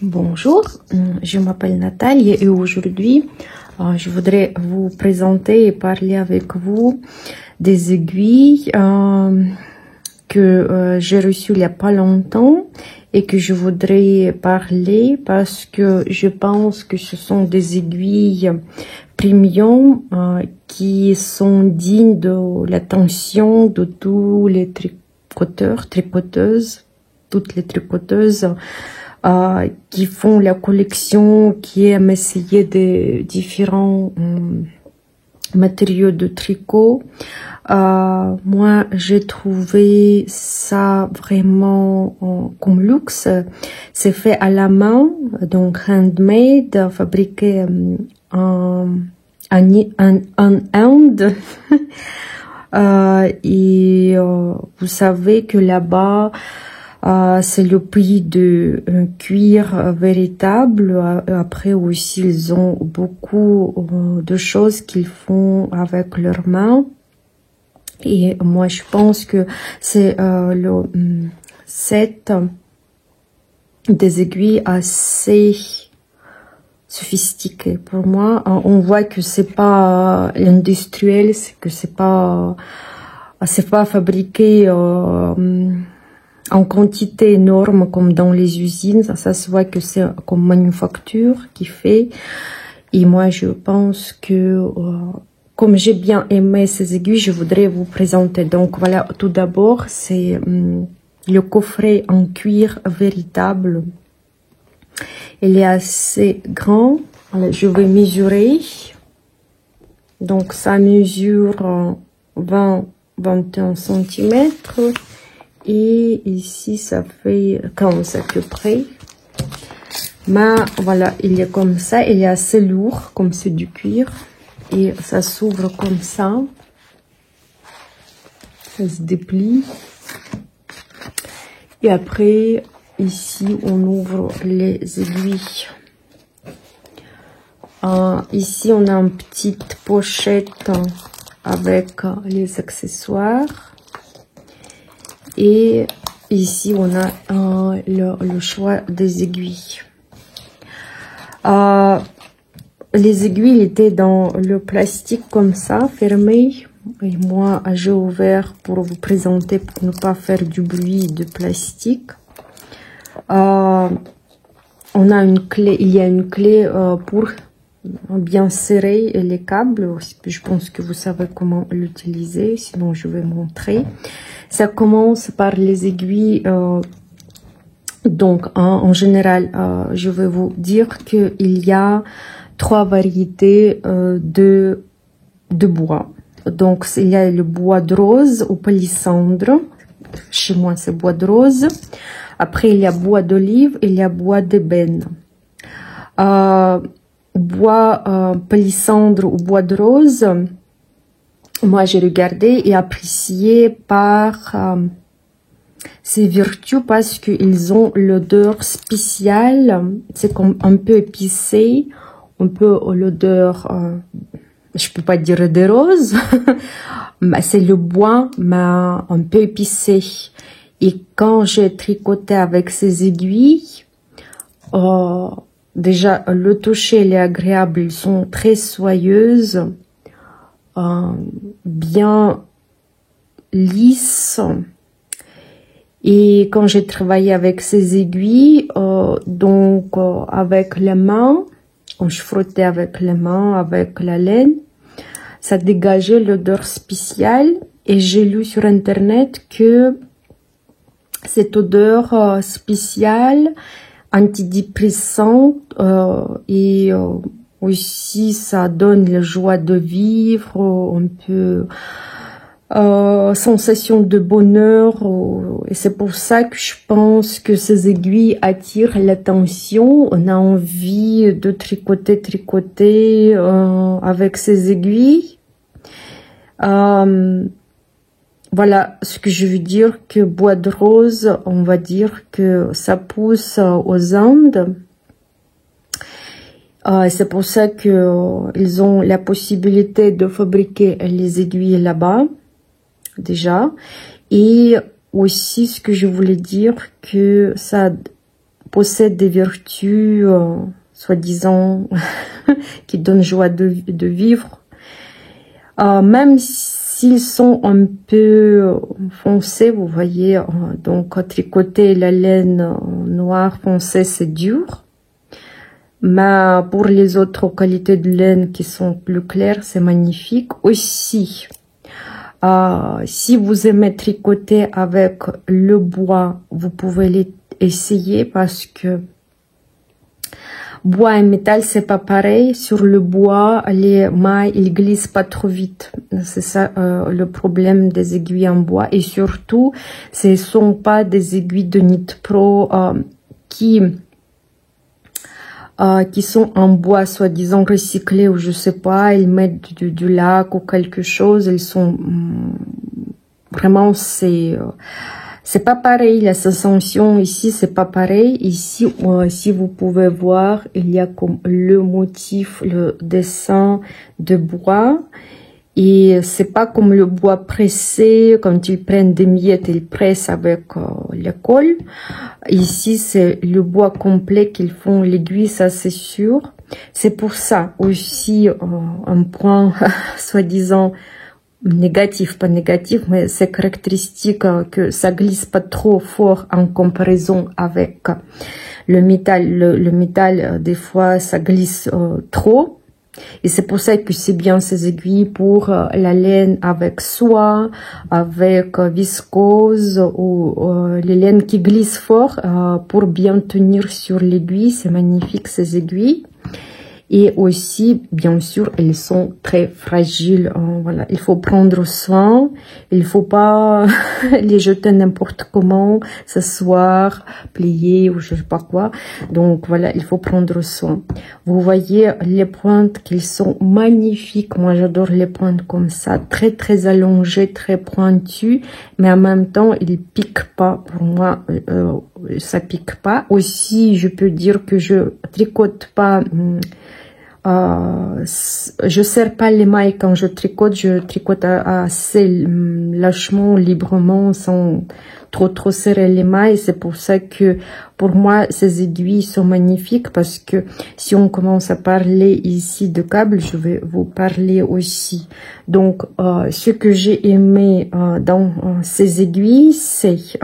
Bonjour, je m'appelle Nathalie et aujourd'hui, je voudrais vous présenter et parler avec vous des aiguilles que j'ai reçues il n'y a pas longtemps et que je voudrais parler parce que je pense que ce sont des aiguilles premium qui sont dignes de l'attention de tous les tricoteuses, toutes les tricoteuses qui font la collection, qui aiment essayer de différents matériaux de tricot. Moi, j'ai trouvé ça vraiment comme luxe. C'est fait à la main, donc handmade, fabriqué en Inde. Et vous savez que là-bas, c'est le prix de cuir véritable. Après aussi, ils ont beaucoup de choses qu'ils font avec leurs mains. Et moi, je pense que c'est le set des aiguilles assez sophistiqué. Pour moi, on voit que c'est pas industriel, que c'est pas fabriqué en quantité énorme comme dans les usines. Ça se voit que c'est comme manufacture qui fait. Et moi, je pense que comme j'ai bien aimé ces aiguilles, je voudrais vous présenter. Donc voilà, tout d'abord, c'est le coffret en cuir véritable. Il est assez grand. Alors, je vais mesurer. Donc ça mesure 20-21 cm. Et ici, ça fait 15 à peu près. Mais voilà, il est comme ça. Il est assez lourd, comme c'est du cuir. Et ça s'ouvre comme ça. Ça se déplie. Et après, ici, on ouvre les aiguilles. Ici, on a une petite pochette avec les accessoires. Et ici, on a le choix des aiguilles. Les aiguilles étaient dans le plastique comme ça, fermé. Et moi, j'ai ouvert pour vous présenter, pour ne pas faire du bruit de plastique. On a une clé, il y a une clé pour bien serrer les câbles. Je pense que vous savez comment l'utiliser, sinon je vais montrer. Ça commence par les aiguilles. Donc, en général, je vais vous dire qu'il y a 3 variétés de bois. Donc, il y a le bois de rose ou palissandre. Chez moi, c'est bois de rose. Après, il y a bois d'olive et il y a bois d'ébène. Bois palissandre ou bois de rose, moi, j'ai regardé et apprécié par ses vertus parce qu'ils ont l'odeur spéciale. C'est comme un peu épicé, un peu l'odeur, je peux pas dire de rose, mais c'est le bois, mais un peu épicé. Et quand j'ai tricoté avec ces aiguilles, déjà le toucher il est agréable, ils sont très soyeuses, bien lisses. Et quand j'ai travaillé avec ces aiguilles, avec les mains, quand je frottais avec les mains, avec la laine, ça dégageait l'odeur spéciale. Et j'ai lu sur internet que cette odeur spéciale, antidépressante, et aussi ça donne la joie de vivre, un peu sensation de bonheur. Et c'est pour ça que je pense que ces aiguilles attirent l'attention. On a envie de tricoter avec ces aiguilles. Voilà ce que je veux dire, que bois de rose, on va dire que ça pousse aux Indes. C'est pour ça que ils ont la possibilité de fabriquer les aiguilles là-bas, déjà. Et aussi, ce que je voulais dire, que ça possèdent des vertus, soi-disant, qui donnent joie de vivre. Même s'ils sont un peu foncés, vous voyez, donc tricoter la laine noire foncée, c'est dur. Mais pour les autres qualités de laine qui sont plus claires, c'est magnifique. Aussi, si vous aimez tricoter avec le bois, vous pouvez l'essayer parce que bois et métal, c'est pas pareil. Sur le bois, les mailles, ils glissent pas trop vite. C'est ça le problème des aiguilles en bois. Et surtout, ce sont pas des aiguilles de Knit Pro qui sont en bois soi-disant recyclé ou je sais pas, ils mettent du lac ou quelque chose, ils sont vraiment, c'est pas pareil, la sensation ici c'est pas pareil. Ici si vous pouvez voir, il y a comme le motif, le dessin de bois. Et c'est pas comme le bois pressé, quand ils prennent des miettes, ils pressent avec la colle. Ici, c'est le bois complet qu'ils font l'aiguille, ça c'est sûr. C'est pour ça aussi un point, soi-disant, négatif, pas négatif, mais c'est caractéristique que ça glisse pas trop fort en comparaison avec le métal. Le métal, des fois, ça glisse trop. Et c'est pour ça que c'est bien ces aiguilles pour la laine avec soie, avec viscose ou les laines qui glissent fort pour bien tenir sur l'aiguille. C'est magnifique ces aiguilles. Et aussi, bien sûr, elles sont très fragiles. Voilà, il faut prendre soin. Il faut pas les jeter n'importe comment, s'asseoir, plier ou je sais pas quoi. Donc voilà, il faut prendre soin. Vous voyez les pointes qu'ils sont magnifiques. Moi, j'adore les pointes comme ça, très très allongées, très pointues, mais en même temps, ils piquent pas. Pour moi, ça pique pas. Aussi, je peux dire que je tricote pas. Je serre pas les mailles quand je tricote assez lâchement, librement, sans trop serrer les mailles. C'est pour ça que pour moi ces aiguilles sont magnifiques, parce que si on commence à parler ici de câbles, je vais vous parler aussi. Donc ce que j'ai aimé dans ces aiguilles, c'est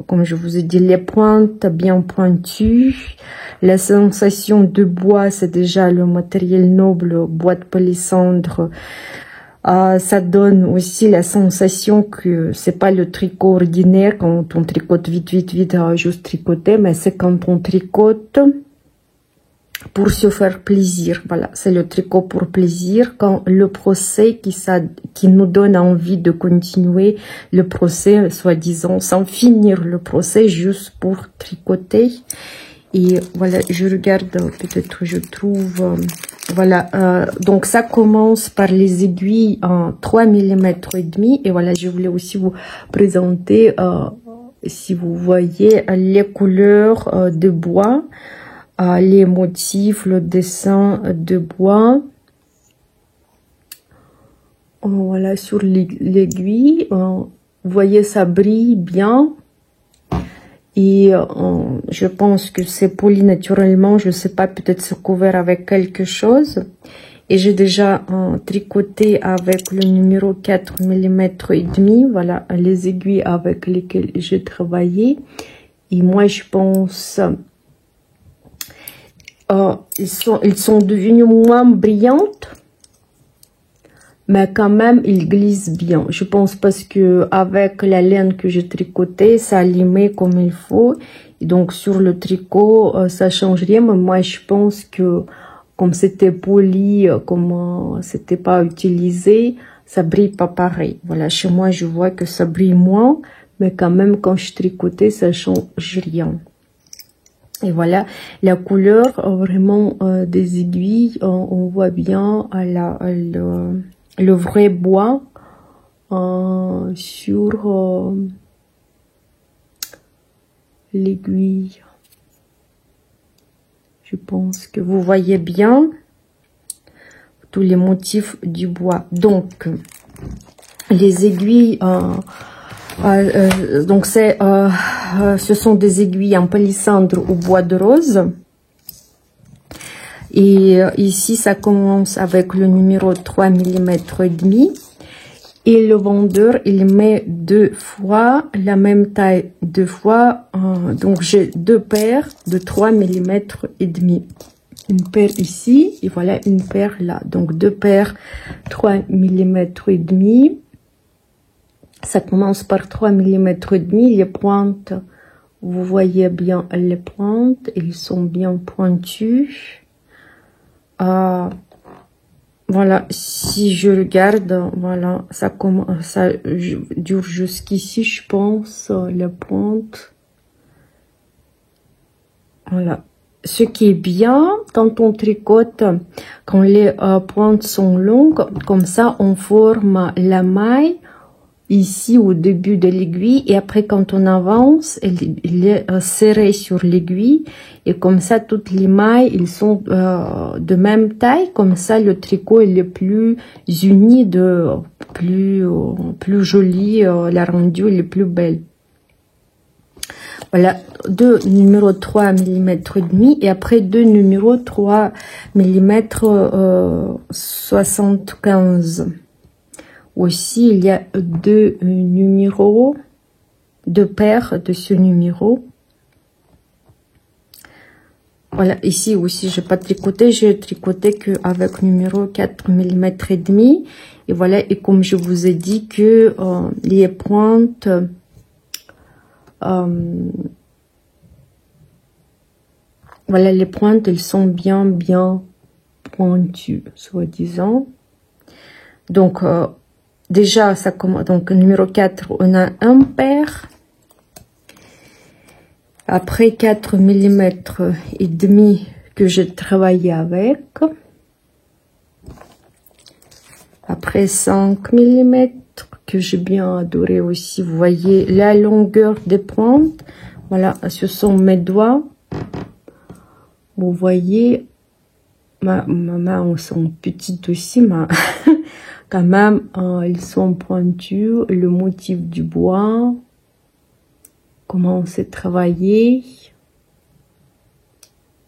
comme je vous ai dit, les pointes bien pointues. La sensation de bois, c'est déjà le matériel noble, bois de palissandre. Ça donne aussi la sensation que c'est pas le tricot ordinaire quand on tricote vite, juste tricoter, mais c'est quand on tricote pour se faire plaisir. Voilà, c'est le tricot pour plaisir. Quand le procès qui nous donne envie de continuer le procès, soi-disant, sans finir le procès, juste pour tricoter. Et voilà, je regarde, peut-être je trouve, voilà, donc ça commence par les aiguilles en 3 mm et demi. Et voilà, je voulais aussi vous présenter, si vous voyez, les couleurs de bois, les motifs, le dessin de bois. Voilà, sur l'aiguille, vous voyez, ça brille bien. Et je pense que c'est poli naturellement, je sais pas, peut-être c'est couvert avec quelque chose. Et j'ai déjà tricoté avec le numéro 4 mm et demi, voilà, les aiguilles avec lesquelles j'ai travaillé. Et moi, je pense, ils sont devenus moins brillantes. Mais quand même, il glisse bien. Je pense parce que avec la laine que j'ai tricotée, ça limait comme il faut. Et donc sur le tricot, ça change rien. Mais moi, je pense que comme c'était poli, comme c'était pas utilisé, ça brille pas pareil. Voilà, chez moi, je vois que ça brille moins. Mais quand même, quand je tricotais, ça change rien. Et voilà, la couleur vraiment des aiguilles, on voit bien le vrai bois sur l'aiguille. Je pense que vous voyez bien tous les motifs du bois. Donc, les aiguilles Donc ce sont des aiguilles en palissandre ou bois de rose. Et ici, ça commence avec le numéro 3 mm et demi. Et le vendeur, il met 2 fois la même taille, 2 fois. Donc j'ai 2 paires de 3 mm et demi. Une paire ici et voilà une paire là. Donc 2 paires 3 mm et demi. Ça commence par 3 mm et demi. Les pointes, vous voyez bien les pointes, ils sont bien pointus. Voilà, si je regarde, voilà, ça commence, ça dure jusqu'ici, je pense, la pointe. Voilà. Ce qui est bien quand on tricote, quand les pointes sont longues, comme ça, on forme la maille ici au début de l'aiguille et après quand on avance, il est serré sur l'aiguille et comme ça toutes les mailles ils sont de même taille, comme ça le tricot il est plus uni, plus joli, la rendue il est plus belle. Voilà, 2 numéros 3 mm et demi et après 2 numéros 3 mm 75. Aussi, il y a 2 numéros, 2 paires de ce numéro. Voilà, ici aussi, j'ai pas tricoté, j'ai tricoté qu'avec numéro 4 mm et demi. Et voilà, et comme je vous ai dit que les pointes, voilà, les pointes, elles sont bien pointues, soi-disant. Donc, déjà, ça commence. Donc, numéro 4, on a un paire. Après 4 mm et demi que j'ai travaillé avec. Après 5 mm que j'ai bien adoré aussi. Vous voyez la longueur des pointes. Voilà, ce sont mes doigts. Vous voyez, ma main sont petites aussi, mais quand même, ils sont pointus. Le motif du bois, comment c'est travaillé.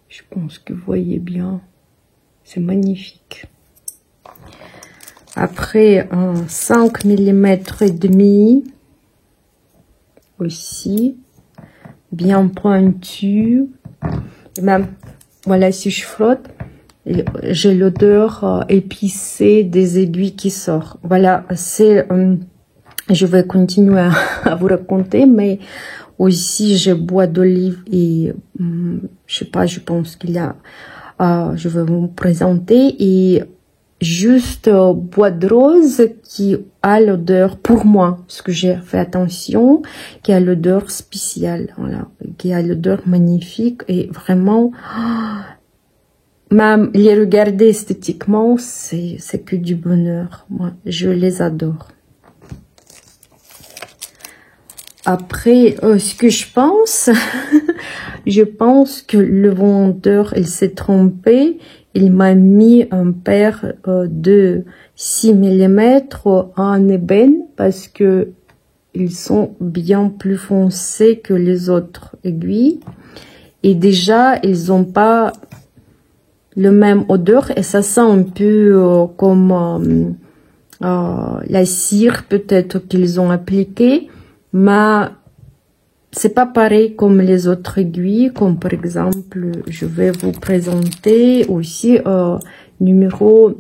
Je pense que vous voyez bien. C'est magnifique. Après, 5 mm et demi aussi, bien pointu. Et même, voilà, si je frotte, j'ai l'odeur épicée des aiguilles qui sort. Voilà, c'est, je vais continuer à vous raconter, mais aussi j'ai bois d'olive et je sais pas, je pense qu'il y a, je vais vous présenter et juste bois de rose qui a l'odeur, pour moi, parce que j'ai fait attention, qui a l'odeur spéciale, voilà, qui a l'odeur magnifique et vraiment, même les regarder esthétiquement, c'est que du bonheur. Moi, je les adore. Après, ce que je pense, je pense que le vendeur, il s'est trompé. Il m'a mis un paire de 6 mm en ébène parce que ils sont bien plus foncés que les autres aiguilles. Et déjà, ils n'ont pas le même odeur et ça sent un peu comme la cire peut-être qu'ils ont appliquée. Mais c'est pas pareil comme les autres aiguilles, comme par exemple, je vais vous présenter aussi numéro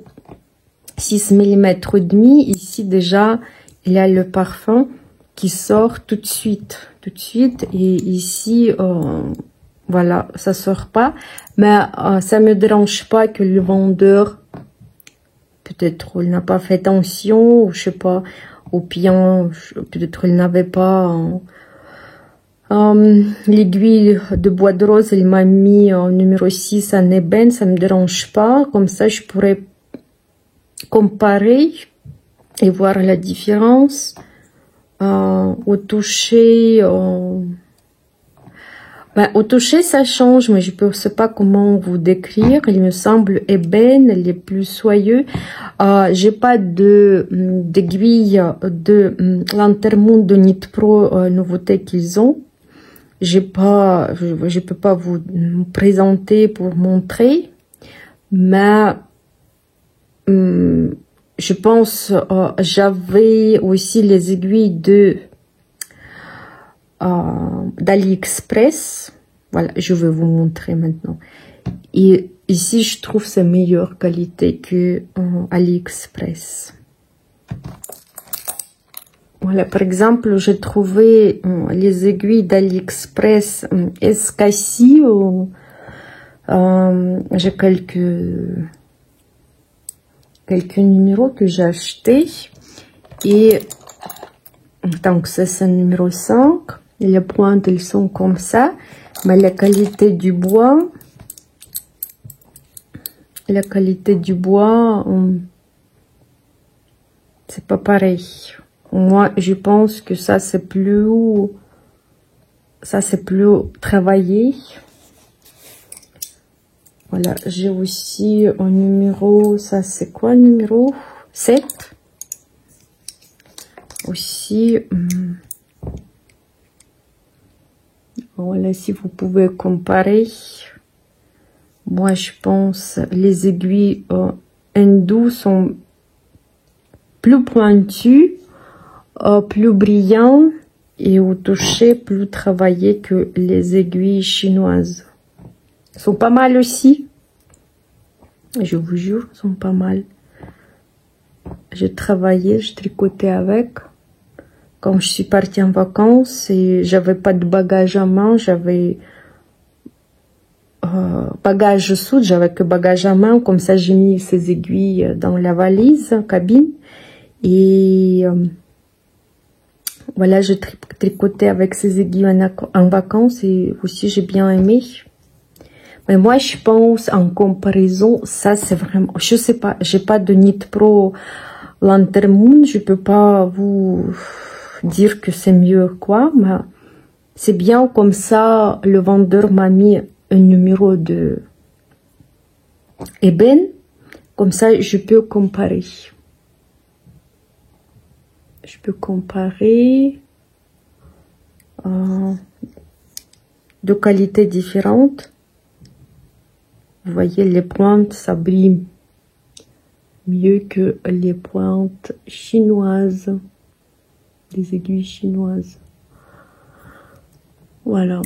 6 mm et demi. Ici déjà, il y a le parfum qui sort tout de suite. Et ici, voilà, ça sort pas. Mais ça me dérange pas que le vendeur, peut-être il n'a pas fait attention, ou je sais pas, ou bien peut-être il n'avait pas l'aiguille de bois de rose, il m'a mis en numéro 6 en ébène, ça me dérange pas, comme ça je pourrais comparer et voir la différence au toucher, Ben, au toucher, ça change, mais je ne sais pas comment vous décrire. Il me semble ébène, les plus soyeux. J'ai pas d'aiguille de Lantermoon de Knit Pro nouveauté qu'ils ont. Je peux pas vous présenter pour montrer, mais je pense j'avais aussi les aiguilles d'AliExpress. Voilà, je vais vous montrer maintenant. Et ici, je trouve c'est meilleure qualité que AliExpress. Voilà, par exemple, j'ai trouvé les aiguilles d'AliExpress escassées. J'ai quelques numéros que j'ai achetés. Et donc, ça, c'est le numéro 5. Les pointes, elles sont comme ça. Mais la qualité du bois, c'est pas pareil. Moi, je pense que ça, c'est plus travaillé. Voilà, j'ai aussi un numéro, ça c'est quoi, numéro 7. Aussi, voilà, si vous pouvez comparer. Moi, je pense les aiguilles hindou sont plus pointues, plus brillants et au toucher plus travaillées que les aiguilles chinoises. Elles sont pas mal aussi. Je vous jure, elles sont pas mal. J'ai travaillé, je tricotais avec. Quand je suis partie en vacances et j'avais pas de bagage à main, j'avais bagage soude, j'avais que bagage à main. Comme ça, j'ai mis ces aiguilles dans la valise, cabine. Et voilà, je tricotais avec ces aiguilles en vacances et aussi j'ai bien aimé. Mais moi, je pense en comparaison, ça c'est vraiment, je sais pas, j'ai pas de Knit Pro Lantermoon, je peux pas vous dire que c'est mieux quoi, mais c'est bien comme ça. Le vendeur m'a mis un numéro de ébène, comme ça je peux comparer. Je peux comparer de qualités différentes. Vous voyez, les pointes, ça brille mieux que les pointes chinoises, les aiguilles chinoises. Voilà.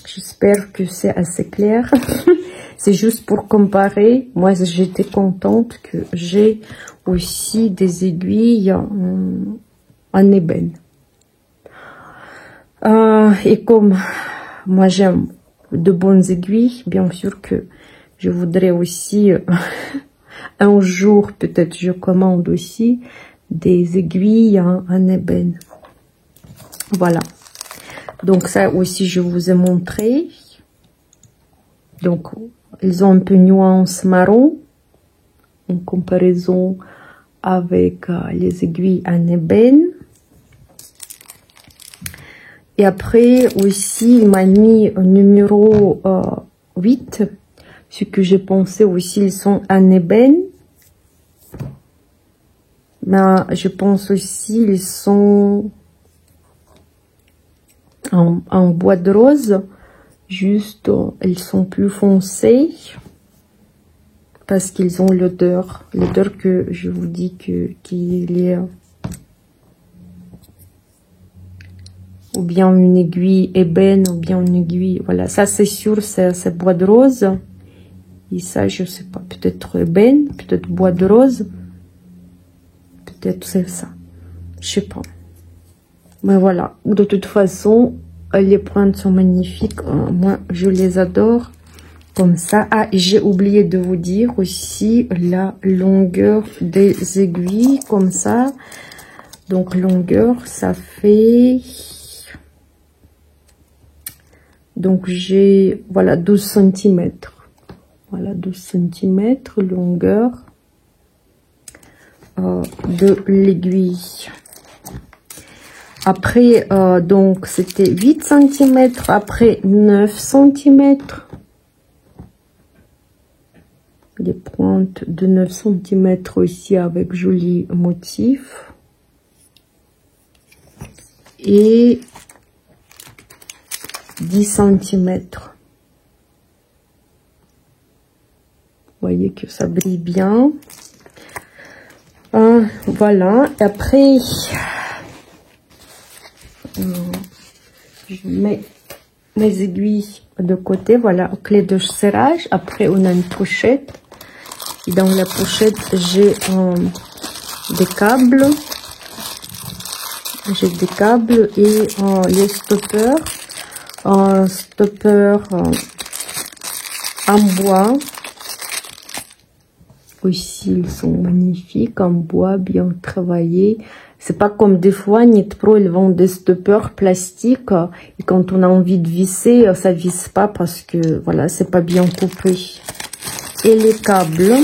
J'espère que c'est assez clair. C'est juste pour comparer. Moi, j'étais contente que j'ai aussi des aiguilles en ébène. Et comme moi, j'aime de bonnes aiguilles, bien sûr que je voudrais aussi un jour, peut-être je commande aussi des aiguilles en ébène. Voilà. Donc ça aussi, je vous ai montré. Donc, ils ont un peu nuance marron en comparaison avec les aiguilles en ébène. Et après aussi, il m'a mis un numéro 8. Ce que j'ai pensé aussi, ils sont en ébène. Mais je pense aussi, ils sont en bois de rose. Juste, ils sont plus foncés. Parce qu'ils ont l'odeur. L'odeur que je vous dis qu'il est... ou bien une aiguille ébène, ou bien une aiguille, voilà, ça c'est sûr, c'est bois de rose, et ça je sais pas, peut-être ébène, peut-être bois de rose, peut-être c'est ça, je sais pas, mais voilà, de toute façon, les pointes sont magnifiques, moi je les adore, comme ça. Ah, et j'ai oublié de vous dire aussi la longueur des aiguilles, comme ça, donc longueur, ça fait... Donc, j'ai, voilà, 12 cm. Voilà, 12 cm, longueur de l'aiguille. Après, donc, c'était 8 cm. Après, 9 cm. Les pointes de 9 cm aussi avec joli motif. Et 10 cm. Vous voyez que ça brille bien. Voilà. Après, je mets mes aiguilles de côté. Voilà, clé de serrage. Après, on a une pochette. Et dans la pochette, j'ai des câbles. J'ai des câbles et les stoppers. Stopper en bois. Aussi, ils sont magnifiques en bois, bien travaillés. C'est pas comme des fois, Knit-Pro, ils vendent des stoppers plastiques. Et quand on a envie de visser, ça visse pas parce que, voilà, c'est pas bien coupé. Et les câbles.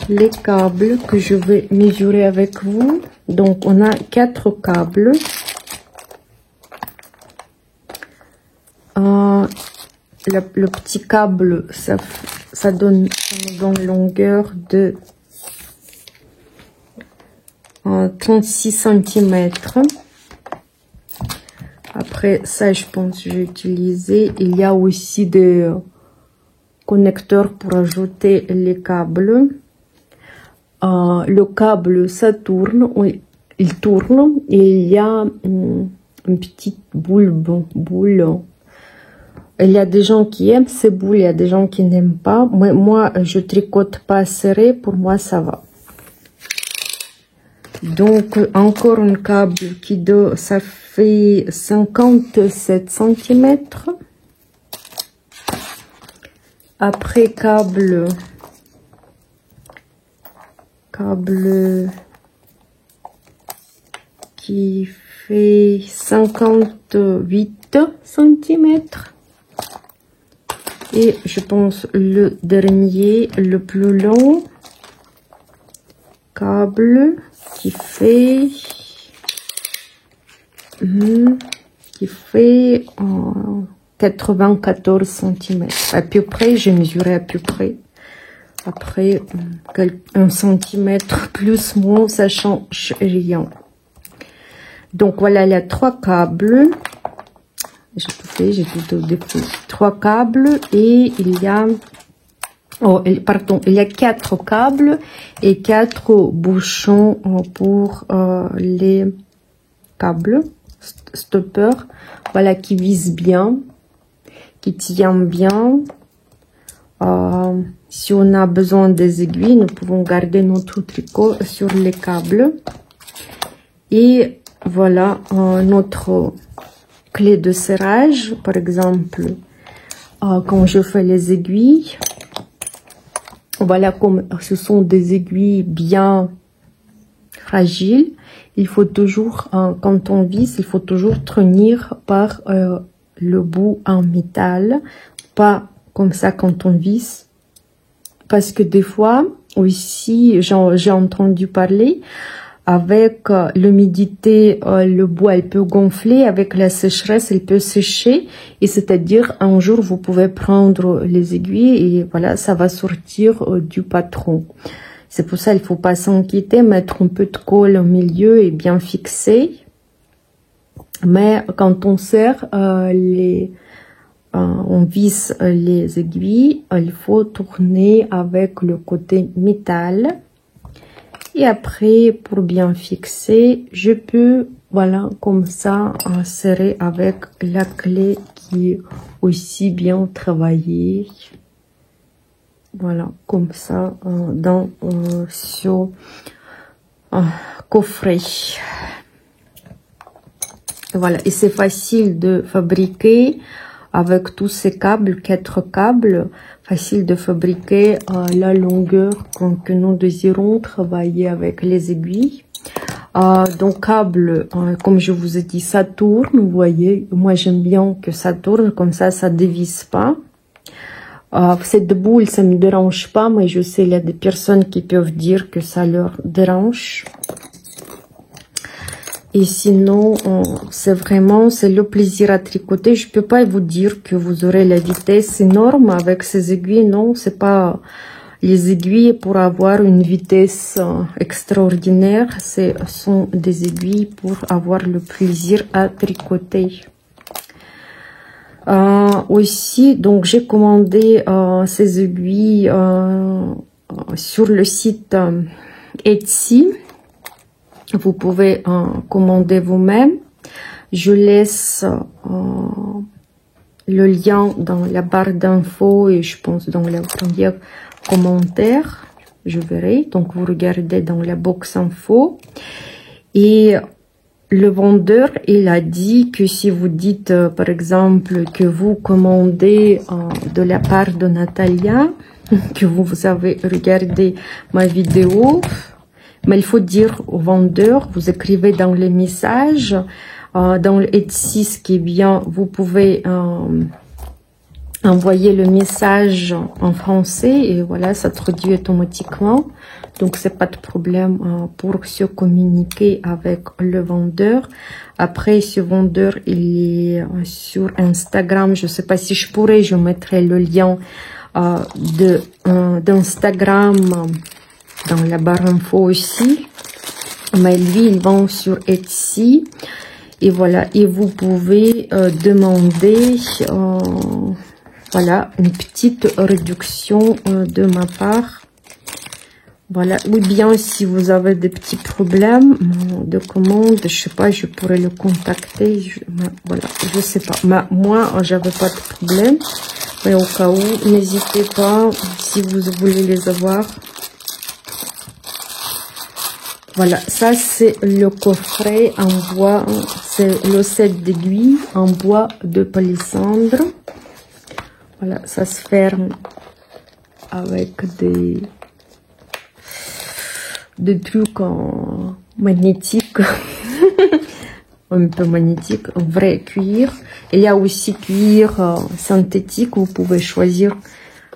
Les câbles que je vais mesurer avec vous. Donc, on a 4 câbles. Le petit câble, ça donne une longueur de 36 cm. Après ça, je pense que j'ai utilisé. Il y a aussi des connecteurs pour ajouter les câbles. Le câble, ça tourne, il tourne et il y a une petite boule. Il y a des gens qui aiment ces boules, il y a des gens qui n'aiment pas. Moi, je tricote pas serré, pour moi ça va. Donc, encore un câble ça fait 57 cm. Après, câble qui fait 58 cm. Et je pense le dernier, le plus long, câble qui fait 94 cm. À peu près, j'ai mesuré à peu près. Après, 1 cm plus moins, ça change rien. Donc voilà, il y a 3 câbles. J'ai tout fait, j'ai tout découpé. 3 câbles et il y a... il y a 4 câbles et 4 bouchons pour les câbles stoppers. Voilà, qui visent bien, qui tiennent bien. Si on a besoin des aiguilles, nous pouvons garder notre tricot sur les câbles. Et voilà notre clé de serrage. Par exemple, quand je fais les aiguilles, voilà, comme ce sont des aiguilles bien fragiles, il faut toujours, quand on visse, il faut toujours tenir par le bout en métal, pas comme ça quand on visse, parce que des fois aussi j'ai entendu parler, avec l'humidité, le bois il peut gonfler, avec la sécheresse il peut sécher, et c'est-à-dire un jour vous pouvez prendre les aiguilles et voilà, ça va sortir du patron. C'est pour ça il faut pas s'inquiéter, mettre un peu de colle au milieu et bien fixer. Mais quand on serre on visse les aiguilles, il faut tourner avec le côté métal. Et après, pour bien fixer, je peux, voilà, comme ça, serrer avec la clé qui est aussi bien travaillée. Voilà, comme ça, dans ce coffret. Voilà, et c'est facile de fabriquer avec tous ces câbles, 4 câbles, facile de fabriquer la longueur que nous désirons travailler avec les aiguilles. Donc câble, comme je vous ai dit, ça tourne, vous voyez, moi j'aime bien que ça tourne, comme ça, ça dévisse pas. Cette boule, ça me dérange pas, mais je sais, il y a des personnes qui peuvent dire que ça leur dérange. Et sinon, c'est le plaisir à tricoter. Je peux pas vous dire que vous aurez la vitesse énorme avec ces aiguilles. Non, c'est pas les aiguilles pour avoir une vitesse extraordinaire. Ce sont des aiguilles pour avoir le plaisir à tricoter. Aussi, donc j'ai commandé ces aiguilles sur le site Etsy. Vous pouvez commander vous-même. Je laisse le lien dans la barre d'infos et je pense dans le premier commentaire. Je verrai. Donc vous regardez dans la box info. Et le vendeur, il a dit que si vous dites par exemple que vous commandez de la part de Natalia, que vous avez regardé ma vidéo, mais il faut dire au vendeur, vous écrivez dans les messages, dans le Etsy, ce qui est bien, vous pouvez envoyer le message en français et voilà, ça traduit automatiquement. Donc, c'est pas de problème pour se communiquer avec le vendeur. Après, ce vendeur, il est sur Instagram. Je sais pas si je pourrais, je mettrai le lien d'Instagram dans la barre info aussi. Mais lui, il vend sur Etsy. Et voilà, et vous pouvez demander voilà, une petite réduction de ma part. Voilà, ou bien si vous avez des petits problèmes de commande, je sais pas, je pourrais le contacter. Voilà, je sais pas. Mais moi, j'avais pas de problème. Mais au cas où, n'hésitez pas si vous voulez les avoir. Voilà, ça c'est le coffret en bois, c'est le set d'aiguilles en bois de palissandre. Voilà, ça se ferme avec des trucs en magnétique, un peu magnétique, vrai cuir. Il y a aussi cuir synthétique, vous pouvez choisir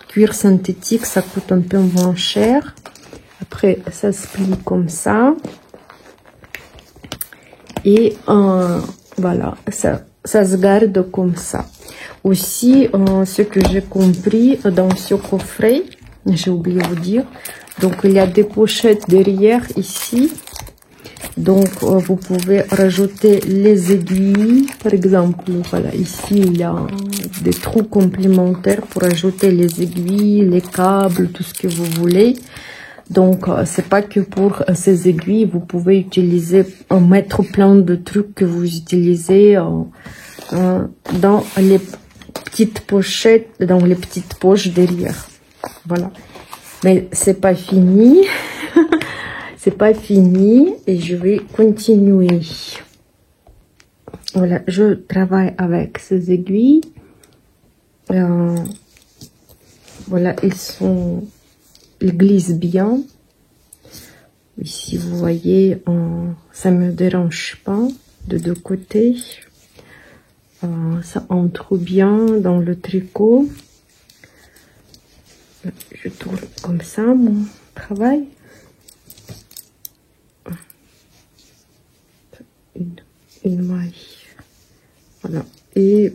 cuir synthétique, ça coûte un peu moins cher. Après, ça se plie comme ça. Et voilà, ça se garde comme ça. Aussi, ce que j'ai compris dans ce coffret, j'ai oublié de vous dire, donc il y a des pochettes derrière ici. Donc, vous pouvez rajouter les aiguilles. Par exemple, voilà, ici, il y a des trous complémentaires pour ajouter les aiguilles, les câbles, tout ce que vous voulez. Donc, c'est pas que pour ces aiguilles, vous pouvez utiliser, mettre plein de trucs que vous utilisez dans les petites pochettes, dans les petites poches derrière. Voilà. Mais c'est pas fini. C'est pas fini et je vais continuer. Voilà, je travaille avec ces aiguilles. Voilà, ils glissent bien. Ici, vous voyez, ça me dérange pas de deux côtés. Ça entre bien dans le tricot. Je tourne comme ça mon travail. Une maille. Voilà. Et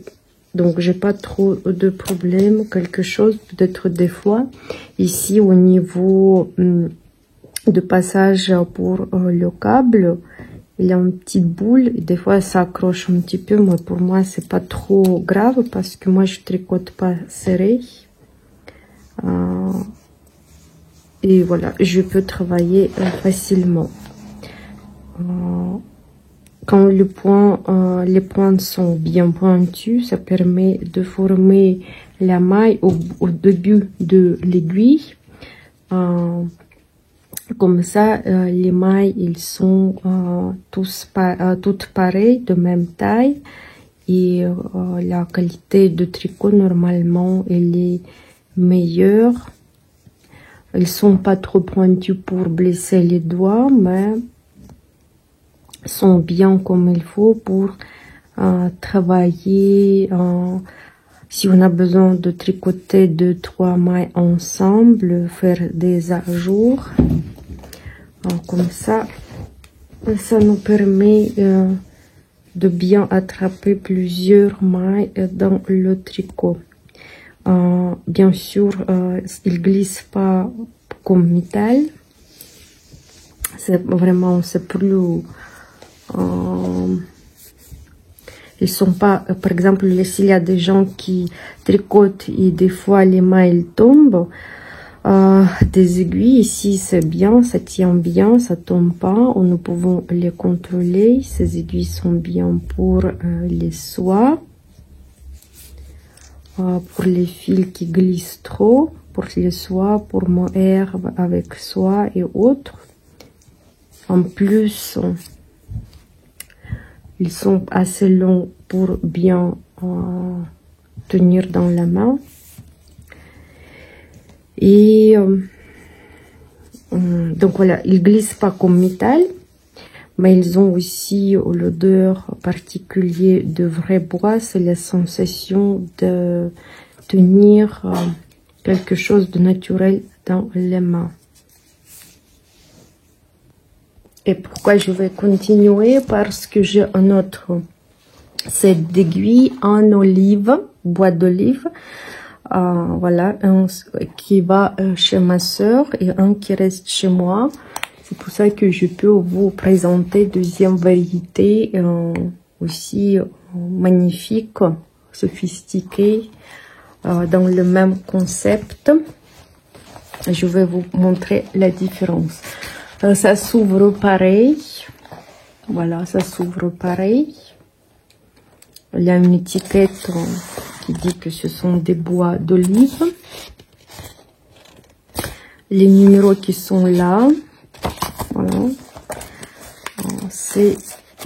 donc, j'ai pas trop de problèmes. Quelque chose, peut-être des fois. Ici, au niveau de passage pour le câble, il y a une petite boule. Et des fois, ça accroche un petit peu. Mais pour moi, c'est pas trop grave parce que moi, je tricote pas serré. Et voilà, je peux travailler facilement. Quand les pointes sont bien pointus, ça permet de former la maille au début de l'aiguille. Comme ça, les mailles, ils sont toutes pareilles, de même taille. Et la qualité de tricot, normalement, elle est meilleure. Ils sont pas trop pointus pour blesser les doigts, mais sont bien comme il faut pour travailler Si on a besoin de tricoter 2-3 mailles ensemble, faire des ajours, comme ça nous permet de bien attraper plusieurs mailles dans le tricot. Bien sûr, il glisse pas comme métal. C'est vraiment, c'est plus... ils sont pas, par exemple, s'il y a des gens qui tricotent et des fois les mailles tombent, des aiguilles ici c'est bien, ça tient bien, ça tombe pas, nous pouvons les contrôler. Ces aiguilles sont bien pour les soies, pour les fils qui glissent trop, pour les soies, pour mohair avec soie et autres. En plus, ils sont assez longs pour bien tenir dans la main. Et donc voilà, ils glissent pas comme métal, mais ils ont aussi l'odeur particulière de vrai bois. C'est la sensation de tenir quelque chose de naturel dans les mains. Et pourquoi je vais continuer? Parce que j'ai un autre set d'aiguilles en olive, bois d'olive. Voilà, un qui va chez ma soeur et un qui reste chez moi. C'est pour ça que je peux vous présenter deuxième variété aussi magnifique, sophistiquée, dans le même concept. Je vais vous montrer la différence. Ça s'ouvre pareil. Voilà, ça s'ouvre pareil. Il y a une étiquette qui dit que ce sont des bois d'olive. Les numéros qui sont là. Voilà. C'est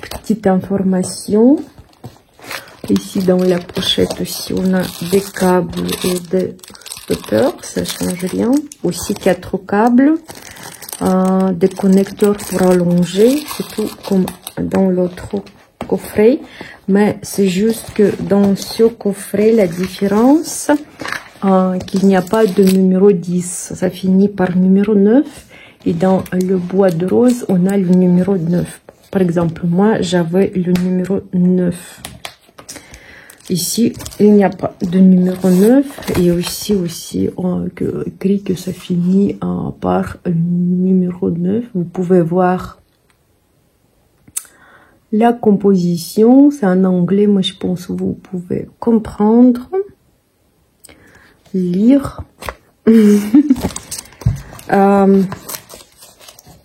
petite information. Ici dans la pochette aussi on a des câbles et des stoppers, ça change rien. Aussi 4 câbles, des connecteurs pour allonger, c'est tout comme dans l'autre coffret. Mais c'est juste que dans ce coffret, la différence, qu'il n'y a pas de numéro 10. Ça finit par numéro 9. Et dans le bois de rose, on a le numéro 9. Par exemple, moi, j'avais le numéro 9. Ici, il n'y a pas de numéro 9. Et aussi écrit que ça finit par numéro 9. Vous pouvez voir la composition. C'est en anglais, mais je pense que vous pouvez comprendre. Lire.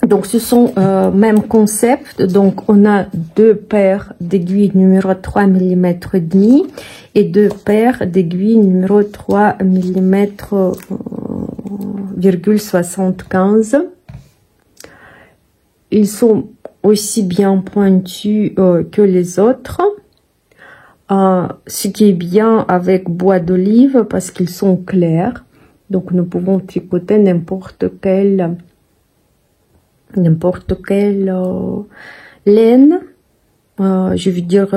Donc ce sont même concept. Donc on a 2 paires d'aiguilles numéro 3 mm et demi et 2 paires d'aiguilles numéro 3 mm 75. Ils sont aussi bien pointus que les autres. Ce qui est bien avec bois d'olive parce qu'ils sont clairs. Donc nous pouvons tricoter n'importe quelle laine, je veux dire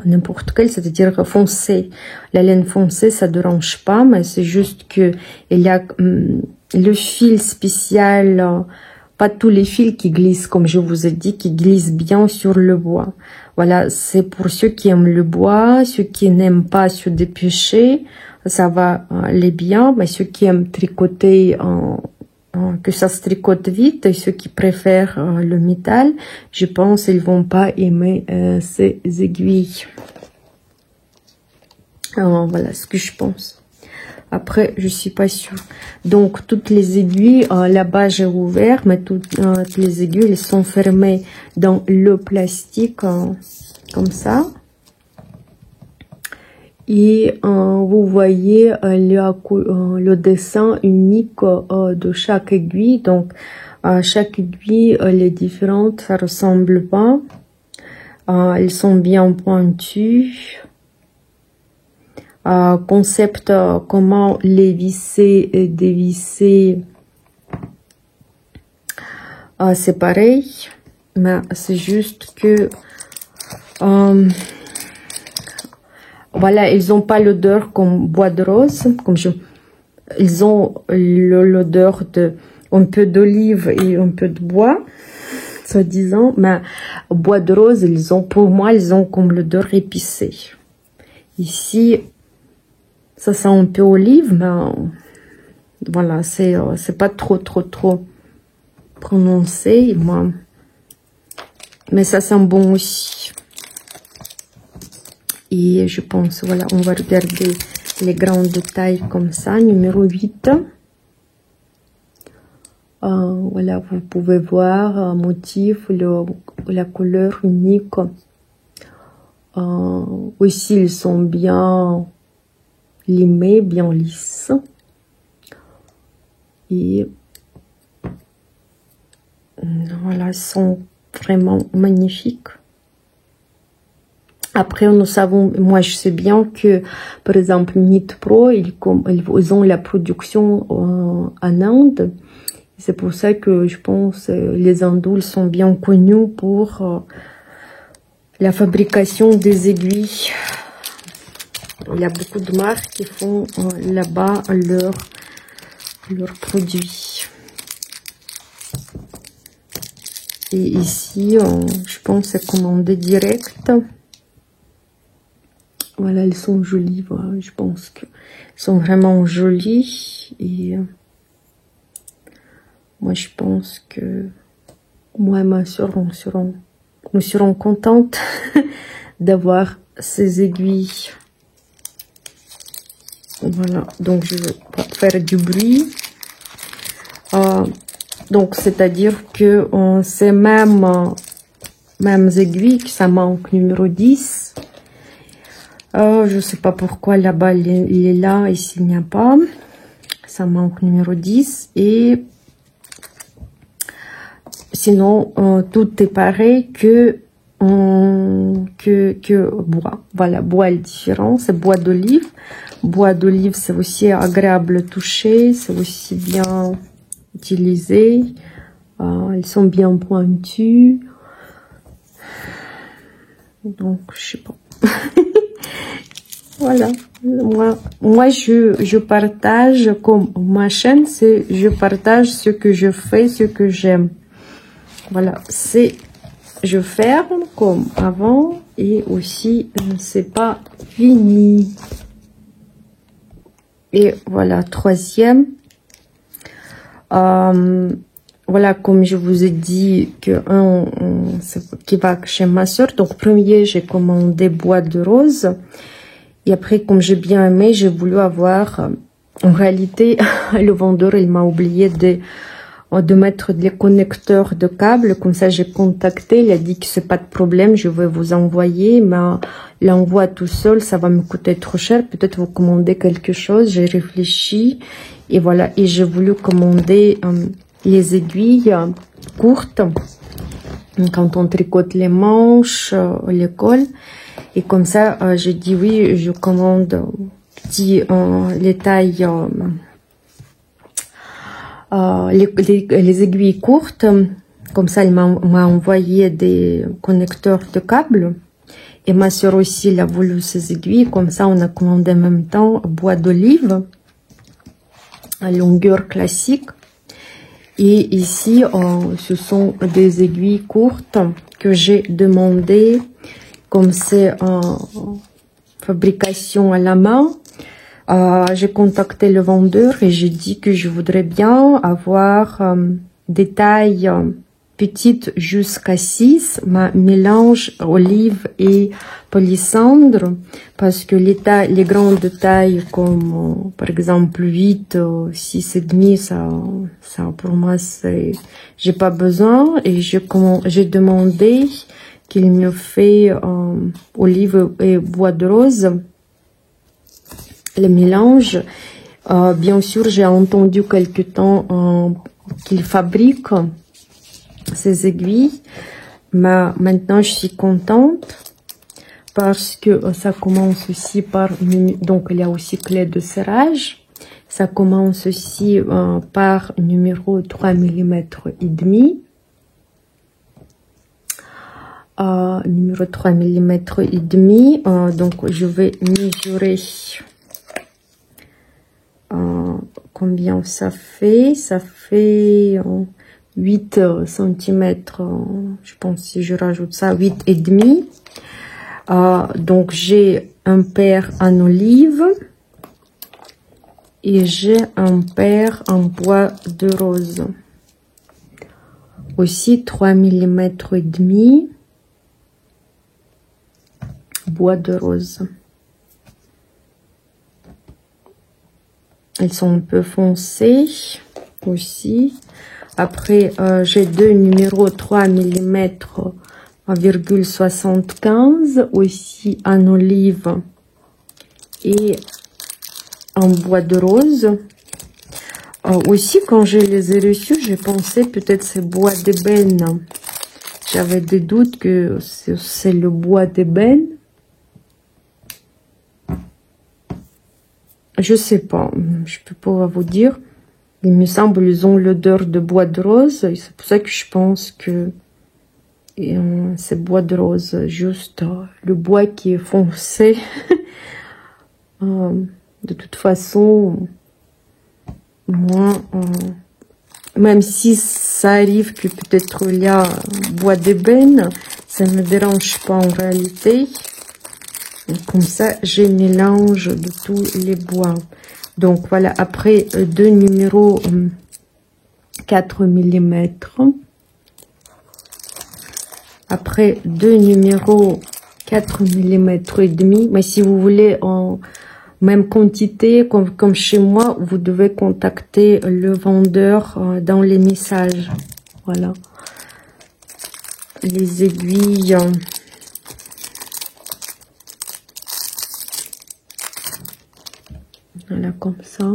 n'importe quelle, c'est-à-dire foncée. La laine foncée, ça ne dérange pas, mais c'est juste que il y a le fil spécial, pas tous les fils qui glissent, comme je vous ai dit, qui glissent bien sur le bois. Voilà, c'est pour ceux qui aiment le bois, ceux qui n'aiment pas se dépêcher, ça va aller bien, mais ceux qui aiment tricoter que ça se tricote vite, et ceux qui préfèrent le métal, je pense ils vont pas aimer ces aiguilles. Voilà ce que je pense. Après, je suis pas sûre. Donc, toutes les aiguilles, là-bas, j'ai ouvert, mais toutes les aiguilles, elles sont fermées dans le plastique, comme ça. Et vous voyez le dessin unique de chaque aiguille. Donc, chaque aiguille, elle est différente, ça ressemble pas. Elles sont bien pointues. Concept, comment les visser et dévisser, c'est pareil. Mais c'est juste que... voilà, ils n'ont pas l'odeur comme bois de rose, ils ont l'odeur de un peu d'olive et un peu de bois, soi-disant, mais bois de rose, pour moi, ils ont comme l'odeur épicée. Ici, ça sent un peu olive, mais voilà, c'est pas trop prononcé, moi. Mais ça sent bon aussi. Et je pense, voilà, on va regarder les grandes tailles comme ça. Numéro 8. Voilà, vous pouvez voir un motif, la couleur unique. Aussi, ils sont bien limés, bien lisses. Et voilà, ils sont vraiment magnifiques. Après, nous savons, moi je sais bien que, par exemple, Knit Pro, ils ont la production en Inde. C'est pour ça que je pense les Indoules sont bien connus pour la fabrication des aiguilles. Il y a beaucoup de marques qui font là-bas leurs produits. Et ici, je pense c'est commandé direct. Voilà, elles sont jolies. Voilà, je pense qu'elles sont vraiment jolies. Et moi, je pense que moi et ma soeur, nous serons contentes d'avoir ces aiguilles. Voilà, donc je vais pas faire du bruit. Donc, c'est-à-dire que ces mêmes aiguilles, que ça manque numéro 10. Je sais pas pourquoi là-bas il est là, ici il n'y a pas. Ça manque numéro 10. Et sinon, tout est pareil que bois. Voilà, bois est différent, c'est bois d'olive. Bois d'olive, c'est aussi agréable à toucher, c'est aussi bien utilisé. Ils sont bien pointus. Donc, je sais pas. Voilà. Moi je partage, comme ma chaîne, je partage ce que je fais, ce que j'aime. Voilà, je ferme comme avant et aussi c'est pas fini. Et voilà, troisième. Voilà, comme je vous ai dit que qui va chez ma soeur. Donc premier, j'ai commandé bois de rose. Et après, comme j'ai bien aimé, j'ai voulu avoir... en réalité, le vendeur, il m'a oublié de mettre des connecteurs de câbles. Comme ça, j'ai contacté. Il a dit que c'est pas de problème, je vais vous envoyer. Mais l'envoi tout seul, ça va me coûter trop cher. Peut-être vous commandez quelque chose. J'ai réfléchi. Et voilà. Et j'ai voulu commander les aiguilles courtes. Quand on tricote les manches, les cols. Et comme ça, j'ai dit oui, je commande les tailles, les aiguilles courtes. Comme ça, il m'a envoyé des connecteurs de câbles. Et ma soeur aussi, elle a voulu ces aiguilles. Comme ça, on a commandé en même temps bois d'olive à longueur classique. Et ici, ce sont des aiguilles courtes que j'ai demandé. Comme c'est en fabrication à la main, j'ai contacté le vendeur et j'ai dit que je voudrais bien avoir des tailles petites jusqu'à 6, mélange olive et palissandre, parce que les grandes tailles comme par exemple 8, 6 et demi, ça pour moi j'ai pas besoin. Et j'ai demandé qu'il me fait olive et bois de rose, le mélange. Bien sûr, j'ai entendu quelque temps qu'il fabrique ces aiguilles, mais maintenant je suis contente parce que ça commence aussi par, donc il y a aussi clé de serrage. Ça commence aussi par numéro 3 mm et demi. numéro 3 mm et demi. Donc je vais mesurer combien ça fait. Ça fait 8 cm, je pense, si je rajoute ça, 8 et demi. Donc j'ai un paire en olive et j'ai un paire en bois de rose. Aussi 3 mm et demi, bois de rose. Elles sont un peu foncées aussi. Après, j'ai deux numéros 3 mm 1,75 aussi en olive et en bois de rose. Aussi, quand je les ai reçus, j'ai pensé peut-être c'est bois d'ébène. J'avais des doutes que c'est le bois d'ébène. Je sais pas, je peux pas vous dire. Il me semble qu'ils ont l'odeur de bois de rose. C'est pour ça que je pense que c'est bois de rose. Juste le bois qui est foncé. De toute façon, moi, même si ça arrive que peut-être il y a bois d'ébène, ça ne me dérange pas en réalité. Comme ça, j'ai un mélange de tous les bois. Donc voilà, après deux numéros 4 mm. Après deux numéros 4 mm et demi. Mais si vous voulez en même quantité, comme chez moi, vous devez contacter le vendeur dans les messages. Voilà. Les aiguilles. Voilà, comme ça,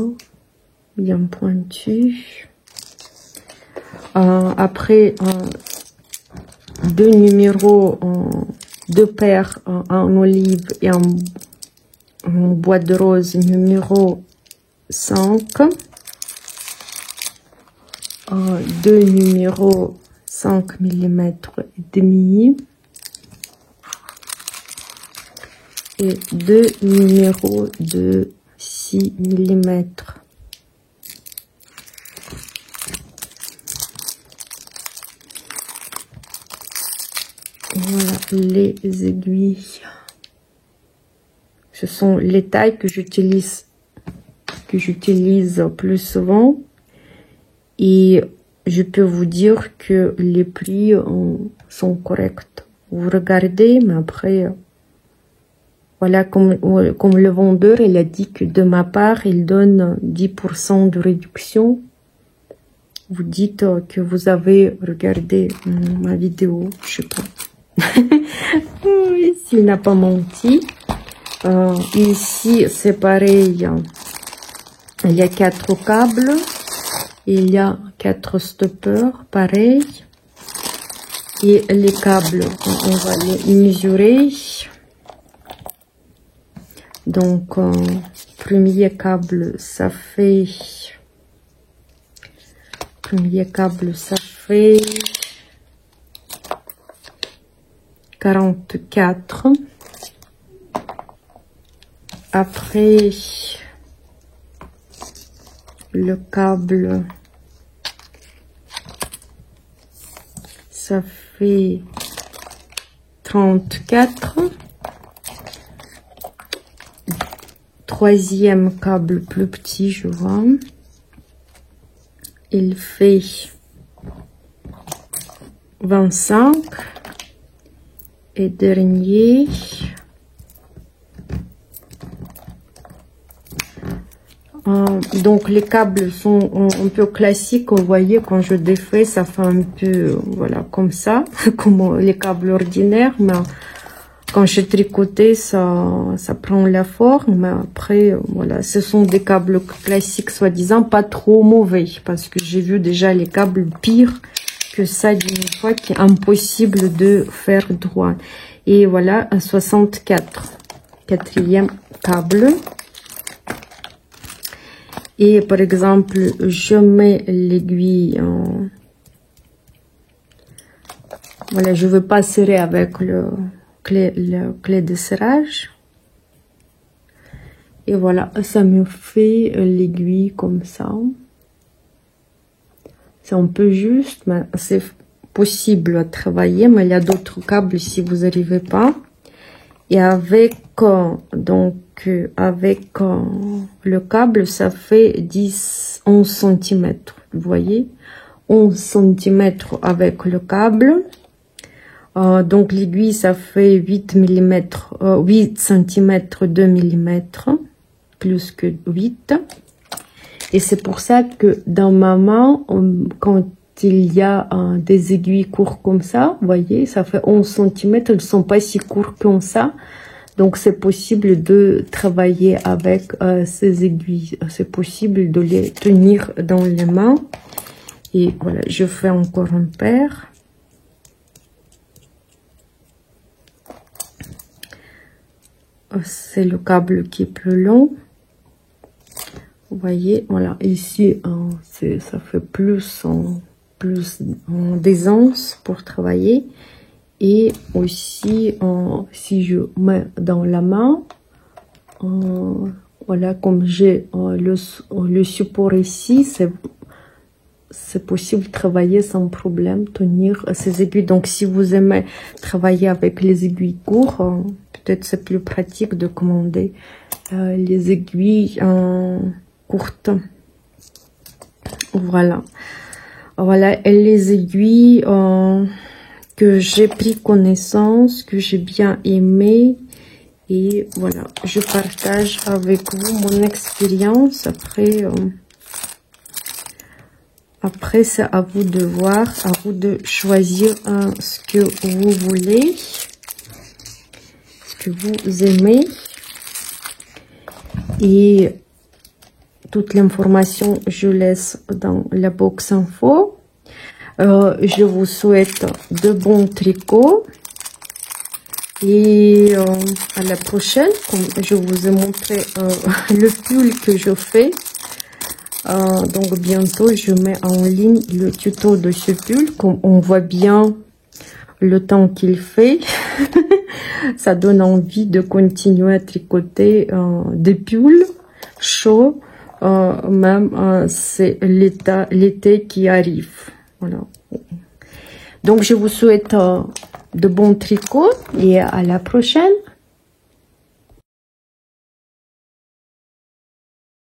bien pointu. Après, deux numéros, deux paires en olive et en bois de rose, numéro 5. Deux numéros 5 mm et demi. Et deux numéros de 6 mm. Voilà les aiguilles. Ce sont les tailles que j'utilise plus souvent. Et je peux vous dire que les prix sont corrects. Vous regardez, mais après... Voilà, comme le vendeur, il a dit que de ma part, il donne 10% de réduction. Vous dites que vous avez regardé ma vidéo, je sais pas. S'il n'a pas menti. Ici, c'est pareil. Il y a 4 câbles. Il y a 4 stoppers, pareil. Et les câbles, on va les mesurer. Donc, premier câble, ça fait 44. Après, le câble, ça fait 34. Troisième câble plus petit, je vois. Il fait 25. Et dernier, donc les câbles sont un peu classiques. Vous voyez, quand je défais, ça fait un peu, voilà, comme ça, comme les câbles ordinaires. Mais quand je tricotais, ça prend la forme. Mais après, voilà, ce sont des câbles classiques, soi-disant, pas trop mauvais. Parce que j'ai vu déjà les câbles pires que ça d'une fois, qui est impossible de faire droit. Et voilà, un 64. Quatrième câble. Et par exemple, je mets l'aiguille Voilà, je ne veux pas serrer avec le clé de serrage. Et voilà, ça me fait l'aiguille comme ça. C'est un peu juste, mais c'est possible à travailler. Mais il y a d'autres câbles si vous n'arrivez pas. Et avec, avec le câble, ça fait 11 cm. Vous voyez, 11 cm avec le câble. Donc l'aiguille, ça fait 8 cm 2 mm, plus que 8. Et c'est pour ça que dans ma main, quand il y a des aiguilles courtes comme ça, vous voyez, ça fait 11 cm, elles ne sont pas si courtes comme ça. Donc c'est possible de travailler avec ces aiguilles. C'est possible de les tenir dans les mains. Et voilà, je fais encore un paire. C'est le câble qui est plus long. Vous voyez, voilà, ici, ça fait plus d'aisance pour travailler. Et aussi, si je mets dans la main, voilà, comme j'ai le support ici, c'est possible de travailler sans problème, tenir ces aiguilles. Donc, si vous aimez travailler avec les aiguilles courtes, peut-être c'est plus pratique de commander les aiguilles courtes. Voilà. Voilà, et les aiguilles que j'ai pris connaissance, que j'ai bien aimé. Et voilà, je partage avec vous mon expérience. Après, c'est à vous de voir, à vous de choisir ce que vous voulez, ce que vous aimez. Et toute l'information, je laisse dans la box info. Je vous souhaite de bons tricots. Et à la prochaine, comme je vous ai montré le pull que je fais. Donc bientôt je mets en ligne le tuto de ce pull. Comme on voit bien le temps qu'il fait, ça donne envie de continuer à tricoter des pulls chauds, même c'est l'été qui arrive. Voilà. Donc je vous souhaite de bons tricots et à la prochaine.